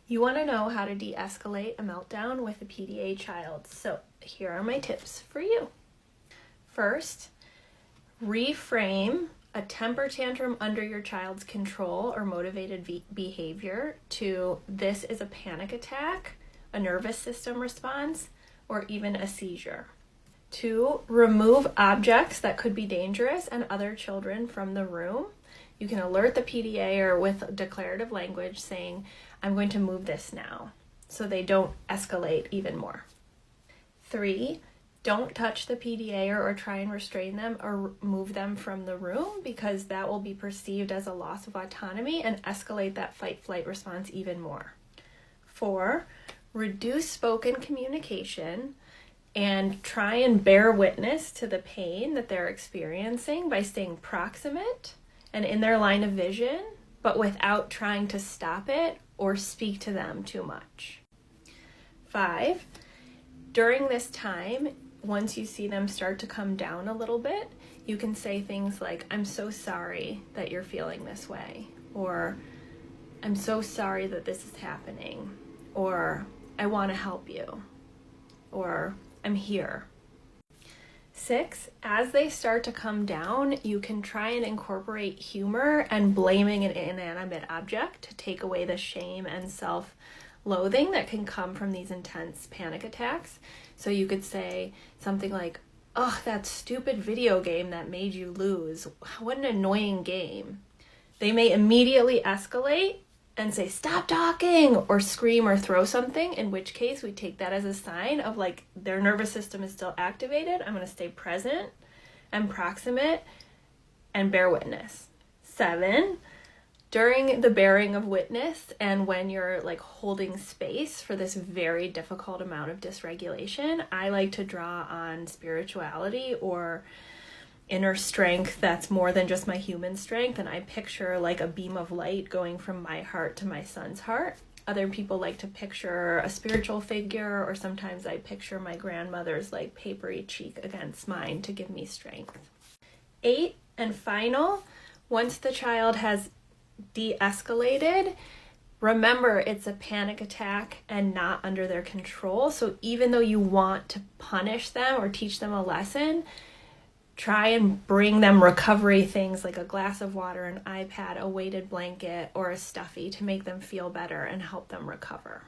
You want to know how to de-escalate a meltdown with a PDA child. So here are my tips for you. First, reframe a temper tantrum under your child's control or motivated behavior to this is a panic attack, a nervous system response, or even a seizure. 2, remove objects that could be dangerous and other children from the room. You can alert the PDA or with declarative language saying, I'm going to move this now, so they don't escalate even more. 3, don't touch the PDA or try and restrain them or move them from the room, because that will be perceived as a loss of autonomy and escalate that fight-flight response even more. 4, reduce spoken communication and try and bear witness to the pain that they're experiencing by staying proximate and in their line of vision, but without trying to stop it or speak to them too much. 5, during this time, once you see them start to come down a little bit, you can say things like, I'm so sorry that you're feeling this way, or I'm so sorry that this is happening, or I want to help you, or I'm here. 6, as they start to come down, you can try and incorporate humor and blaming an inanimate object to take away the shame and self-loathing that can come from these intense panic attacks. So you could say something like, oh, that stupid video game that made you lose. What an annoying game. They may immediately escalate and say, stop talking, or scream or throw something, in which case we take that as a sign of like their nervous system is still activated. I'm going to stay present and proximate and bear witness. 7, during the bearing of witness and when you're like holding space for this very difficult amount of dysregulation, I like to draw on spirituality or inner strength that's more than just my human strength, and I picture like a beam of light going from my heart to my son's heart. Other people like to picture a spiritual figure, or sometimes I picture my grandmother's like papery cheek against mine to give me strength. 8, and final, once the child has de-escalated, remember it's a panic attack and not under their control. So even though you want to punish them or teach them a lesson, try and bring them recovery things like a glass of water, an iPad, a weighted blanket, or a stuffy to make them feel better and help them recover.